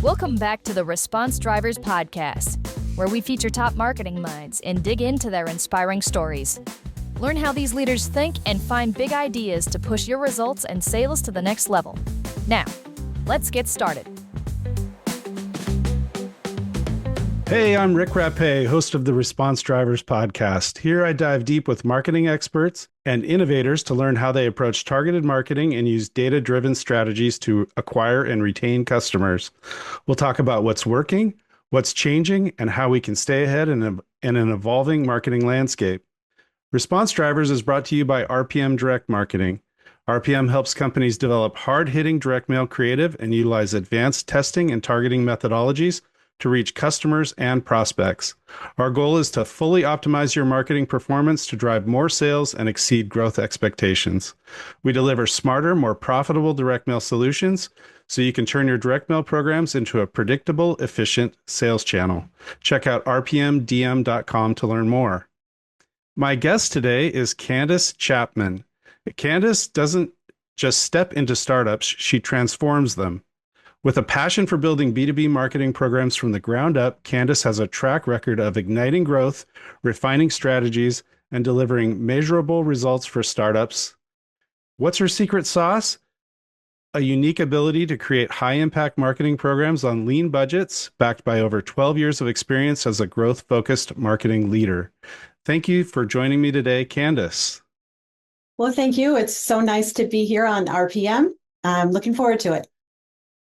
Welcome back to the Response Drivers Podcast, where we feature top marketing minds and dig into their inspiring stories. Learn how these leaders think and find big ideas to push your results and sales to the next level. Now, let's get started. Hey, I'm Rick Rapé, host of the Response Drivers Podcast. Here I dive deep with marketing experts and innovators to learn how they approach targeted marketing and use data-driven strategies to acquire and retain customers. We'll talk about what's working, what's changing, and how we can stay ahead in an evolving marketing landscape. Response Drivers is brought to you by RPM Direct Marketing. RPM helps companies develop hard-hitting direct mail creative and utilize advanced testing and targeting methodologies to reach customers and prospects. Our goal is to fully optimize your marketing performance to drive more sales and exceed growth expectations. We deliver smarter, more profitable direct mail solutions so you can turn your direct mail programs into a predictable, efficient sales channel. Check out rpmdm.com to learn more. My guest today is Candace Chapman. Candace doesn't just step into startups, she transforms them. With a passion for building B2B marketing programs from the ground up, Candace has a track record of igniting growth, refining strategies, and delivering measurable results for startups. What's her secret sauce? A unique ability to create high-impact marketing programs on lean budgets, backed by over 12 years of experience as a growth-focused marketing leader. Thank you for joining me today, Candace. Well, thank you. It's so nice to be here on RPM. I'm looking forward to it.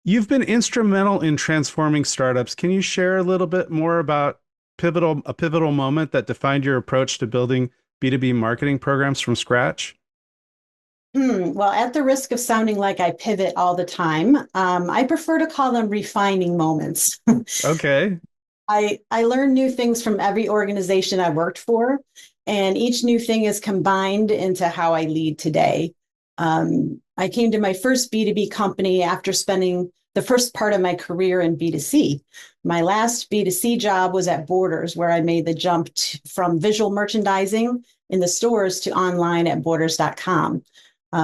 You've been instrumental in transforming startups. Can you share a little bit more about a pivotal moment that defined your approach to building B2B marketing programs from scratch? Well, at the risk of sounding like I pivot all the time, I prefer to call them refining moments. Okay. I learn new things from every organization I worked for, and each new thing is combined into how I lead today. I came to my first B2B company after spending the first part of my career in B2C. My last B2C job was at Borders, where I made the jump from visual merchandising in the stores to online at borders.com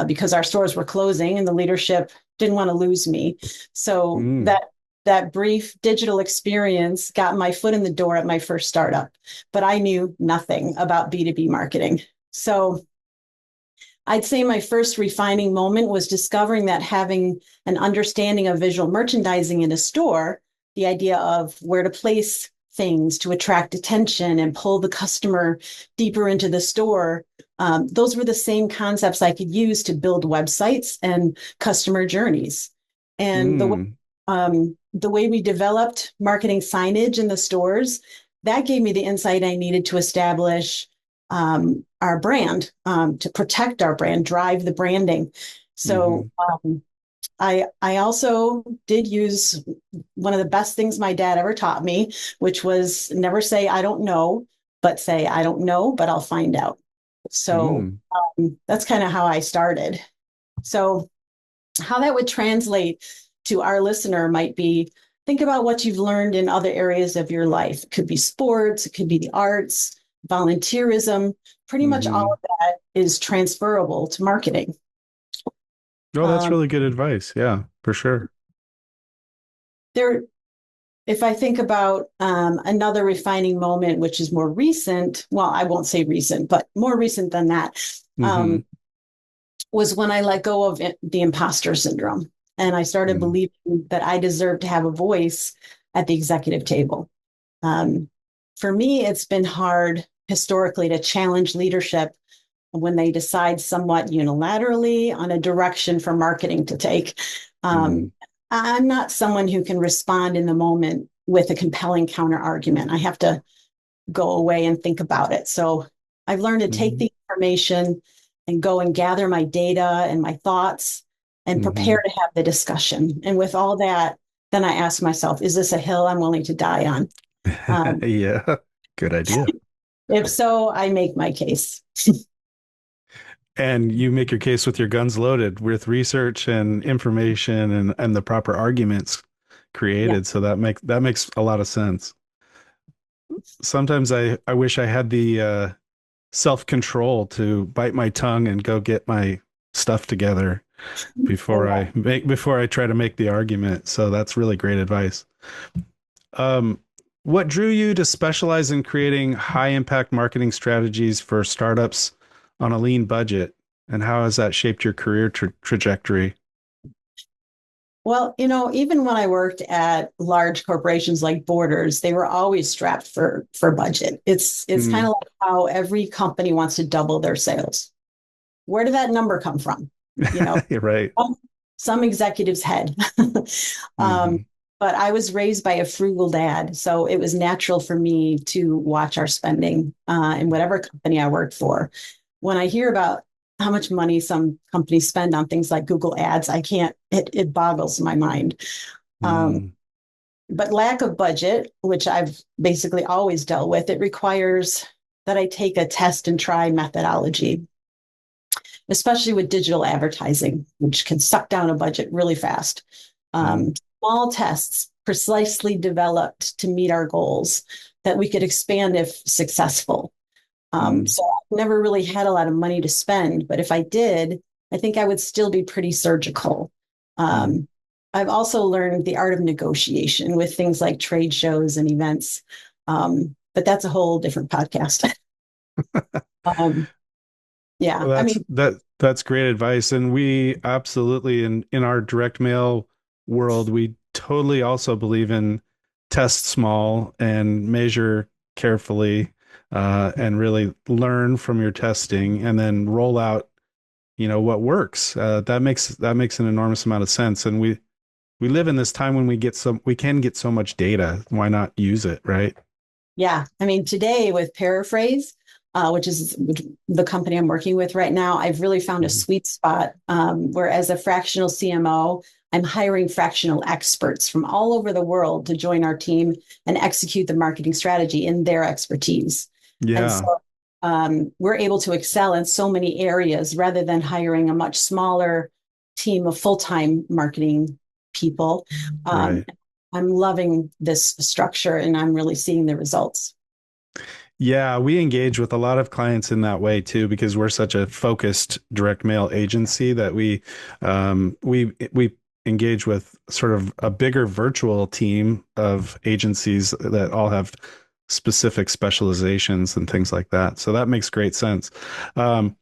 because our stores were closing and the leadership didn't want to lose me. So that brief digital experience got my foot in the door at my first startup, but I knew nothing about B2B marketing. So I'd say my first refining moment was discovering that having an understanding of visual merchandising in a store, the idea of where to place things to attract attention and pull the customer deeper into the store, those were the same concepts I could use to build websites and customer journeys. And the way we developed marketing signage in the stores, that gave me the insight I needed to establish our brand, to protect our brand, drive the branding. So I also did use one of the best things my dad ever taught me, which was never say, I don't know, but say, I don't know, but I'll find out. So that's kind of how I started. So how that would translate to our listener might be, think about what you've learned in other areas of your life. It could be sports, it could be the arts, volunteerism. Pretty much all of that is transferable to marketing. Oh, that's really good advice. Yeah, for sure. If I think about another refining moment, which is more recent, well, I won't say recent, but more recent than that, was when I let go of the imposter syndrome. And I started believing that I deserved to have a voice at the executive table. For me, it's been hard historically to challenge leadership when they decide somewhat unilaterally on a direction for marketing to take. I'm not someone who can respond in the moment with a compelling counter argument. I have to go away and think about it. So I've learned to take the information and go and gather my data and my thoughts and prepare to have the discussion. And with all that, then I ask myself, is this a hill I'm willing to die on? Yeah, good idea. If so, I make my case. And you make your case with your guns loaded, with research and information and the proper arguments created. Yeah. So that makes a lot of sense. Sometimes I wish I had the self-control to bite my tongue and go get my stuff together. before I try to make the argument. So that's really great advice. Um, what drew you to specialize in creating high impact marketing strategies for startups on a lean budget? And how has that shaped your career trajectory? Well, even when I worked at large corporations like Borders, they were always strapped for budget. It's kind Mm, of like how every company wants to double their sales. Where did that number come from? You know, you're right. some executive's head. um, Hmm. but I was raised by a frugal dad, so it was natural for me to watch our spending in whatever company I worked for. When I hear about how much money some companies spend on things like Google Ads, I can't. It boggles my mind. Um, Mm, but lack of budget, which I've basically always dealt with, it requires that I take a test and try methodology, especially with digital advertising, which can suck down a budget really fast. mm, Small tests precisely developed to meet our goals that we could expand if successful. mm, So I've never really had a lot of money to spend, but if I did, I think I would still be pretty surgical. mm. Um, I've also learned the art of negotiation with things like trade shows and events. But that's a whole different podcast. um, yeah, Well, I mean, that's great advice. And we absolutely in our direct mail world, we totally also believe in test small and measure carefully, and really learn from your testing and then roll out, what works. That makes an enormous amount of sense. And we live in this time when we can get so much data. Why not use it, right? yeah, I mean, today with Pairaphrase, which is the company I'm working with right now, I've really found a Mhm. sweet spot where, as a fractional CMO, I'm hiring fractional experts from all over the world to join our team and execute the marketing strategy in their expertise. And Yeah, so we're able to excel in so many areas rather than hiring a much smaller team of full-time marketing people. Um, right. I'm loving this structure and I'm really seeing the results. Yeah, we engage with a lot of clients in that way too, because we're such a focused direct mail agency that we engage with sort of a bigger virtual team of agencies that all have specific specializations and things like that. So that makes great sense. Um,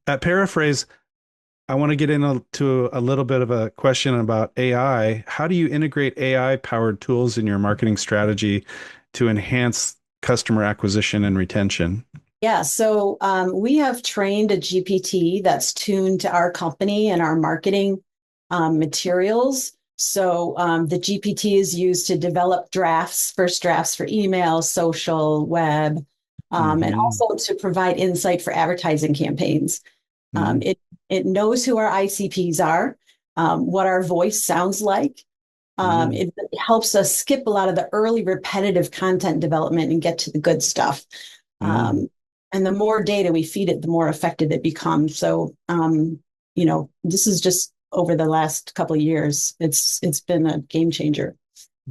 at Paraphrase, I want to get into a little bit of a question about AI. How do you integrate AI powered tools in your marketing strategy to enhance customer acquisition and retention? Yeah, so we have trained a GPT that's tuned to our company and our marketing materials. So the GPT is used to develop drafts, first drafts for email, social, web, and Hmm. also to provide insight for advertising campaigns. Hmm. It knows who our ICPs are, what our voice sounds like. Hmm. It helps us skip a lot of the early repetitive content development and get to the good stuff. Hmm. Um, and the more data we feed it, the more effective it becomes. So, this is just over the last couple of years. It's been a game changer.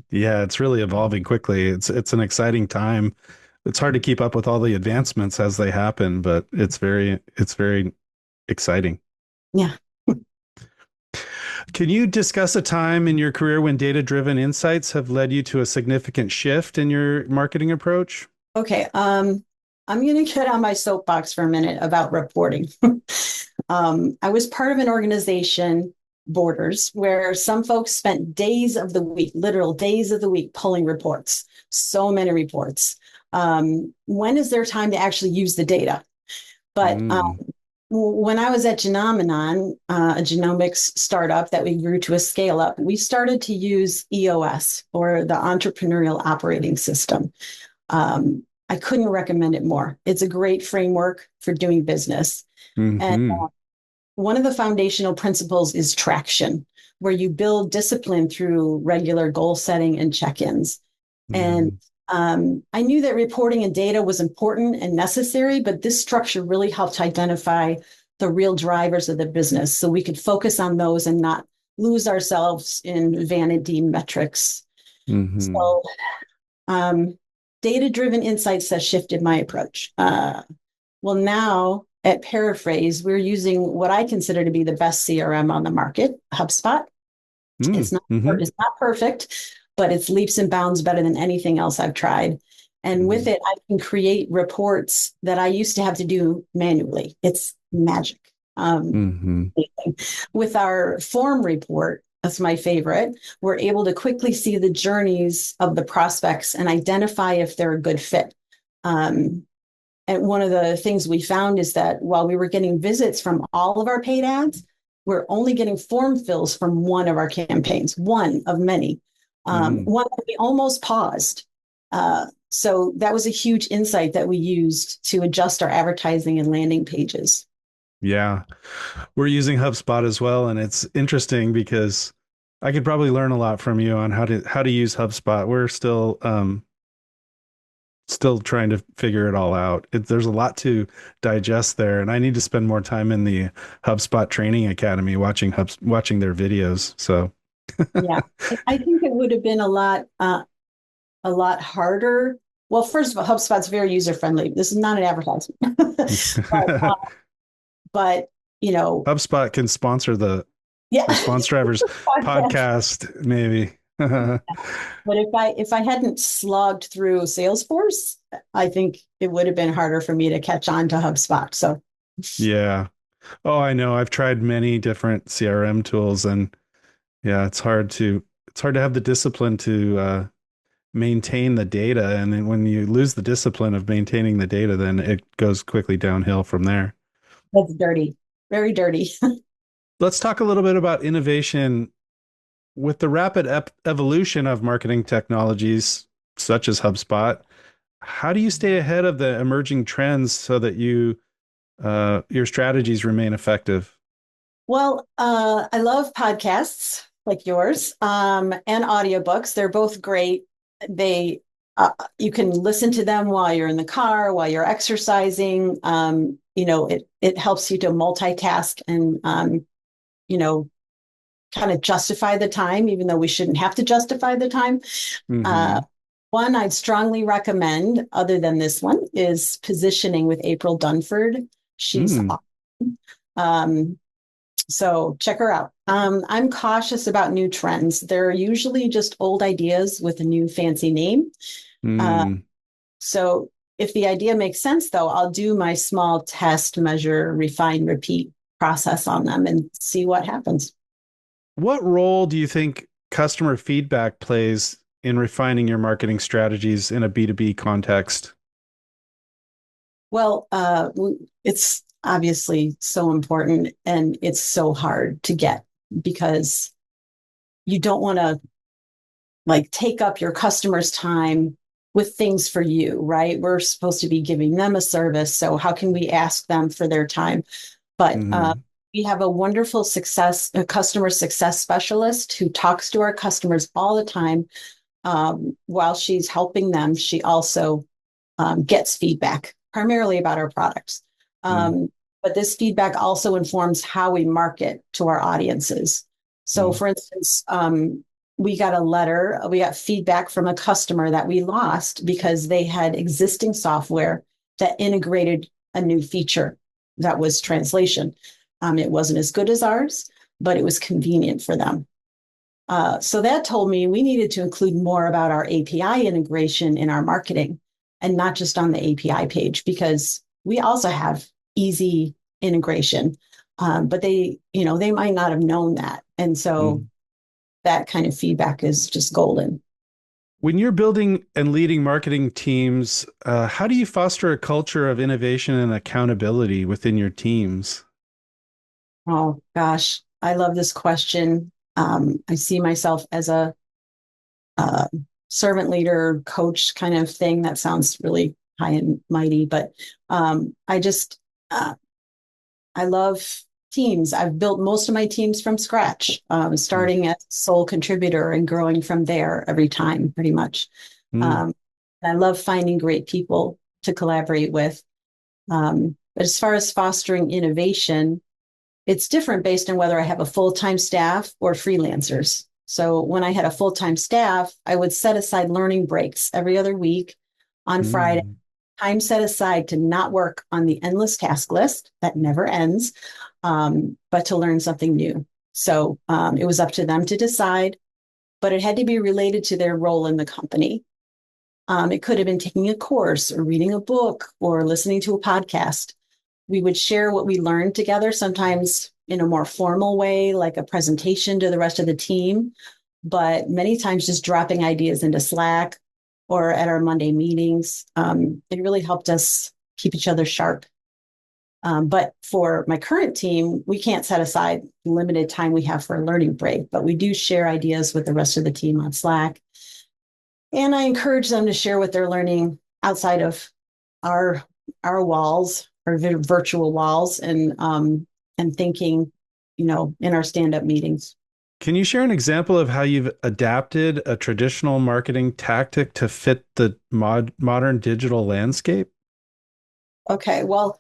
Yeah, it's really evolving quickly. It's an exciting time. It's hard to keep up with all the advancements as they happen, but it's very exciting. Yeah. Can you discuss a time in your career when data-driven insights have led you to a significant shift in your marketing approach? Okay. I'm going to get on my soapbox for a minute about reporting. I was part of an organization, Borders, where some folks spent days of the week, literal days of the week, pulling reports. So many reports. When is there time to actually use the data? But Mm, when I was at Genomenon, a genomics startup that we grew to a scale up, we started to use EOS, or the Entrepreneurial Operating System. I couldn't recommend it more. It's a great framework for doing business. And hmm. one of the foundational principles is traction, where you build discipline through regular goal setting and check ins. And Hmm. I knew that reporting and data was important and necessary, but this structure really helped identify the real drivers of the business so we could focus on those and not lose ourselves in vanity metrics. Hmm. So, um, data driven insights has shifted my approach. Well, now at Pairaphrase, we're using what I consider to be the best CRM on the market, HubSpot. Mm-hmm. It's not perfect, but it's leaps and bounds better than anything else I've tried. And with it, I can create reports that I used to have to do manually. It's magic. Mm-hmm. With our form report, that's my favorite, we're able to quickly see the journeys of the prospects and identify if they're a good fit. And one of the things we found is that while we were getting visits from all of our paid ads, we're only getting form fills from one of our campaigns, one of many, one that we almost paused. So that was a huge insight that we used to adjust our advertising and landing pages. Yeah, we're using HubSpot as well, and it's interesting because I could probably learn a lot from you on how to use HubSpot. We're still trying to figure it all out. There's a lot to digest there, and I need to spend more time in the HubSpot Training Academy watching their videos. So Yeah, I think it would have been a lot harder. Well, first of all, HubSpot's very user friendly. This is not an advertisement, but HubSpot can sponsor the yeah. Response Drivers podcast, maybe. But if I hadn't slogged through Salesforce, I think it would have been harder for me to catch on to HubSpot. So Yeah. Oh, I know. I've tried many different CRM tools, and yeah, it's hard to have the discipline to maintain the data. And then when you lose the discipline of maintaining the data, then it goes quickly downhill from there. that's dirty, very dirty. Let's talk a little bit about innovation. With the rapid evolution of marketing technologies such as HubSpot, how do you stay ahead of the emerging trends so that your strategies remain effective? Well, I love podcasts like yours, and audiobooks. They're both great. They You can listen to them while you're in the car, while you're exercising. It helps you to multitask and kind of justify the time, even though we shouldn't have to justify the time. Mm-hmm. One I'd strongly recommend, other than this one, is Positioning with April Dunford. She's awesome. So check her out. I'm cautious about new trends. They're usually just old ideas with a new fancy name. So if the idea makes sense, though, I'll do my small test, measure, refine, repeat process on them and see what happens. What role do you think customer feedback plays in refining your marketing strategies in a B2B context? Well, it's obviously so important and it's so hard to get because you don't want to take up your customers' time with things for you, right? We're supposed to be giving them a service. So how can we ask them for their time? But we have a wonderful a customer success specialist who talks to our customers all the time. While she's helping them, she also gets feedback, primarily about our products. But this feedback also informs how we market to our audiences. So, for instance, we got feedback from a customer that we lost because they had existing software that integrated a new feature that was translation. It wasn't as good as ours, but it was convenient for them. So that told me we needed to include more about our API integration in our marketing and not just on the API page, because we also have easy integration, but they might not have known that. And so that kind of feedback is just golden. When you're building and leading marketing teams, how do you foster a culture of innovation and accountability within your teams? Oh, gosh, I love this question. I see myself as a servant leader, coach kind of thing. That sounds really high and mighty, but I love teams. I've built most of my teams from scratch, starting as sole contributor and growing from there every time, pretty much. I love finding great people to collaborate with. But as far as fostering innovation, it's different based on whether I have a full-time staff or freelancers. So when I had a full-time staff, I would set aside learning breaks every other week on Friday time set aside to not work on the endless task list that never ends, but to learn something new. So it was up to them to decide, but it had to be related to their role in the company. It could have been taking a course or reading a book or listening to a podcast. We would share what we learned together, sometimes in a more formal way, like a presentation to the rest of the team, but many times just dropping ideas into Slack or at our Monday meetings. It really helped us keep each other sharp. But for my current team, we can't set aside limited time we have for a learning break, but we do share ideas with the rest of the team on Slack. And I encourage them to share what they're learning outside of our walls, our virtual walls, and thinking, in our stand-up meetings. Can you share an example of how you've adapted a traditional marketing tactic to fit the modern digital landscape? Okay, well,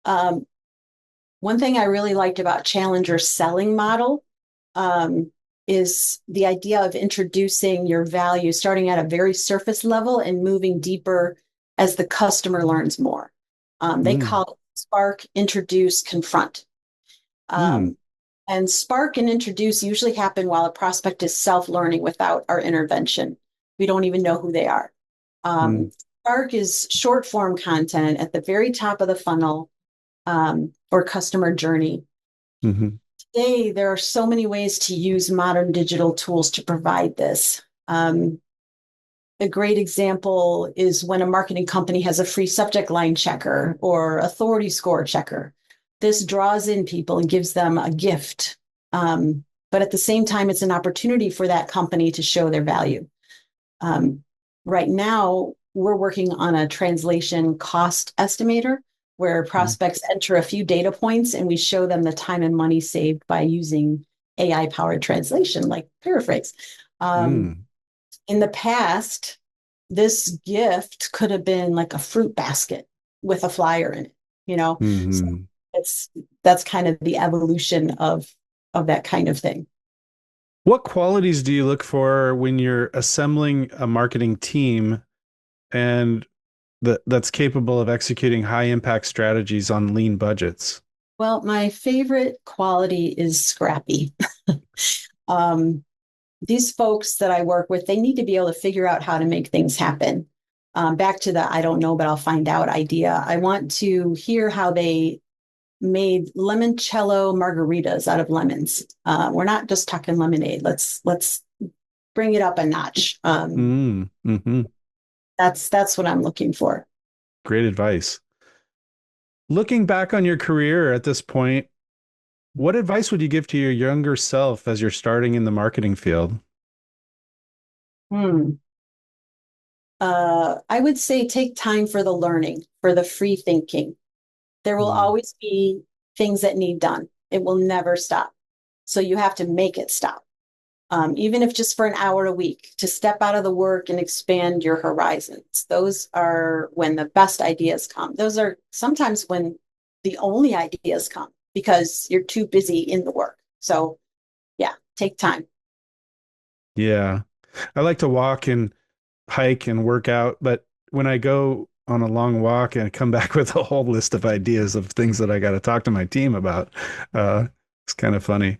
one thing I really liked about Challenger selling model is the idea of introducing your value, starting at a very surface level and moving deeper as the customer learns more. They call it spark, introduce, confront. And spark and introduce usually happen while a prospect is self-learning without our intervention. We don't even know who they are. Spark is short form content at the very top of the funnel or customer journey. Today, there are so many ways to use modern digital tools to provide this. A great example is when a marketing company has a free subject line checker or authority score checker. This draws in people and gives them a gift. But at the same time, it's an opportunity for that company to show their value. Right now, we're working on a translation cost estimator where prospects enter a few data points and we show them the time and money saved by using AI-powered translation like Pairaphrase. In the past, this gift could have been like a fruit basket with a flyer in it, So that's kind of the evolution of that kind of thing. What qualities do you look for when you're assembling a marketing team and that's capable of executing high impact strategies on lean budgets? Well, my favorite quality is scrappy. These folks that I work with, they need to be able to figure out how to make things happen. Back to the I don't know, but I'll find out idea. I want to hear how they made limoncello margaritas out of lemons. We're not just talking lemonade. Let's bring it up a notch. That's what I'm looking for. Great advice. Looking back on your career at this point, what advice would you give to your younger self as you're starting in the marketing field? I would say take time for the learning, for the free thinking. There will always be things that need done. It will never stop. So you have to make it stop. Even if just for an hour a week, to step out of the work and expand your horizons. Those are when the best ideas come. Those are sometimes when the only ideas come because you're too busy in the work. So yeah, take time. Yeah. I like to walk and hike and work out, but when I go on a long walk and come back with a whole list of ideas of things that I got to talk to my team about, it's kind of funny.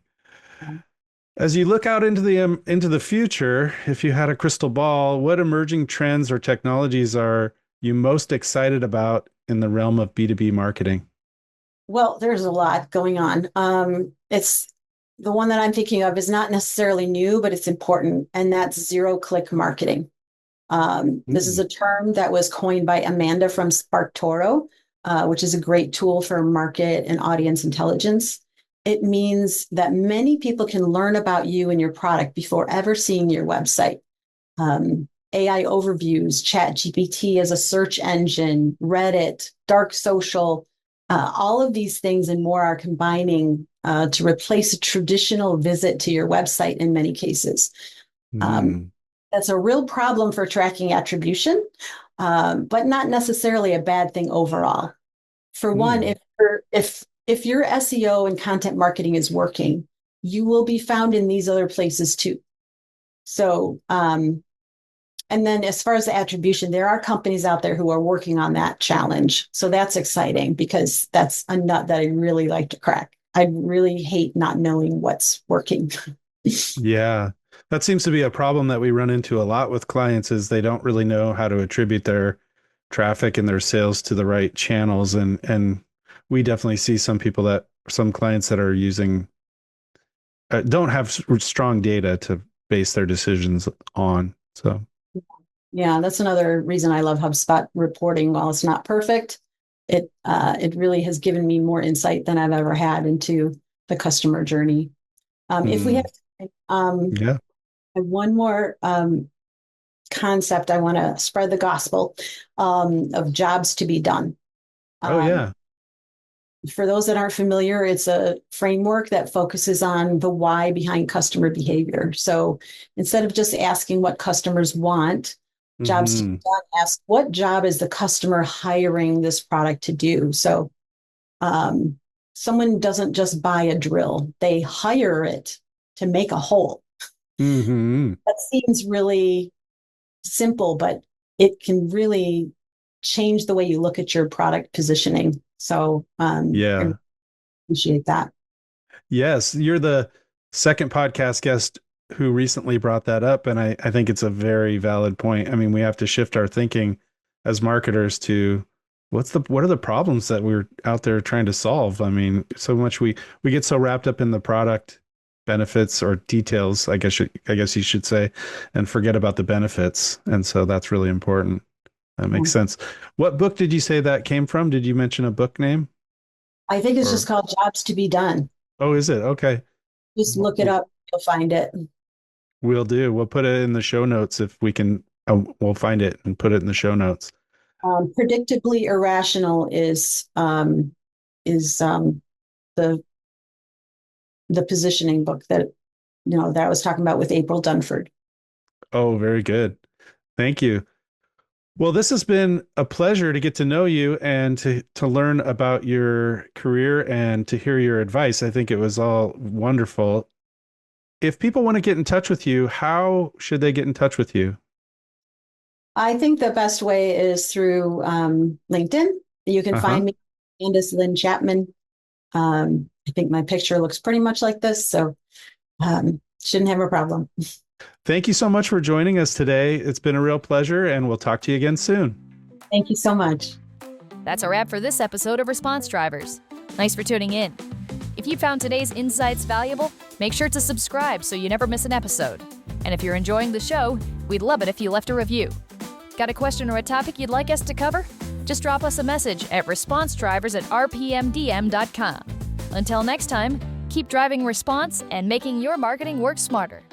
As you look out into the future, if you had a crystal ball, what emerging trends or technologies are you most excited about in the realm of B2B marketing? Well, there's a lot going on. It's the one that I'm thinking of is not necessarily new, but it's important, and that's zero-click marketing. This is a term that was coined by Amanda from SparkToro, which is a great tool for market and audience intelligence. It means that many people can learn about you and your product before ever seeing your website. AI overviews, ChatGPT as a search engine, Reddit, dark social, all of these things and more are combining to replace a traditional visit to your website in many cases. That's a real problem for tracking attribution, but not necessarily a bad thing overall. For one, if your SEO and content marketing is working, you will be found in these other places too. So And then as far as the attribution, there are companies out there who are working on that challenge. So that's exciting because that's a nut that I really like to crack. I really hate not knowing what's working. Yeah. That seems to be a problem that we run into a lot with clients is they don't really know how to attribute their traffic and their sales to the right channels. And we definitely see some clients that are using, don't have strong data to base their decisions on. So, Yeah, that's another reason I love HubSpot reporting. While it's not perfect, it really has given me more insight than I've ever had into the customer journey. If we have yeah. one more concept, I want to spread the gospel of jobs to be done. Oh, yeah. For those that aren't familiar, it's a framework that focuses on the why behind customer behavior. So instead of just asking what customers want, jobs to be done, ask what job is the customer hiring this product to do? So someone doesn't just buy a drill, they hire it to make a hole. That seems really simple, but it can really change the way you look at your product positioning. So Yeah. I appreciate that. Yes. You're the second podcast guest who recently brought that up. And I think it's a very valid point. I mean, we have to shift our thinking as marketers to what are the problems that we're out there trying to solve? I mean, so much we get so wrapped up in the product benefits or details, I guess you should say, and forget about the benefits. And so that's really important. That makes sense. What book did you say that came from? Did you mention a book name? I think it's just called Jobs to be Done. Oh, is it? Okay. Just look it up. You'll find it. We'll do. We'll put it in the show notes if we can. We'll find it and put it in the show notes. Predictably Irrational is the positioning book that that I was talking about with April Dunford. Oh, very good. Thank you. Well, this has been a pleasure to get to know you and to learn about your career and to hear your advice. I think it was all wonderful. If people want to get in touch with you, how should they get in touch with you? I think the best way is through LinkedIn. You can find me, Candace Chapman. I think my picture looks pretty much like this, so shouldn't have a problem. Thank you so much for joining us today. It's been a real pleasure, and we'll talk to you again soon. Thank you so much. That's a wrap for this episode of Response Drivers. Thanks for tuning in. If you found today's insights valuable, make sure to subscribe so you never miss an episode. And if you're enjoying the show, we'd love it if you left a review. Got a question or a topic you'd like us to cover? Just drop us a message at responsdrivers@rpmdm.com. Until next time, keep driving response and making your marketing work smarter.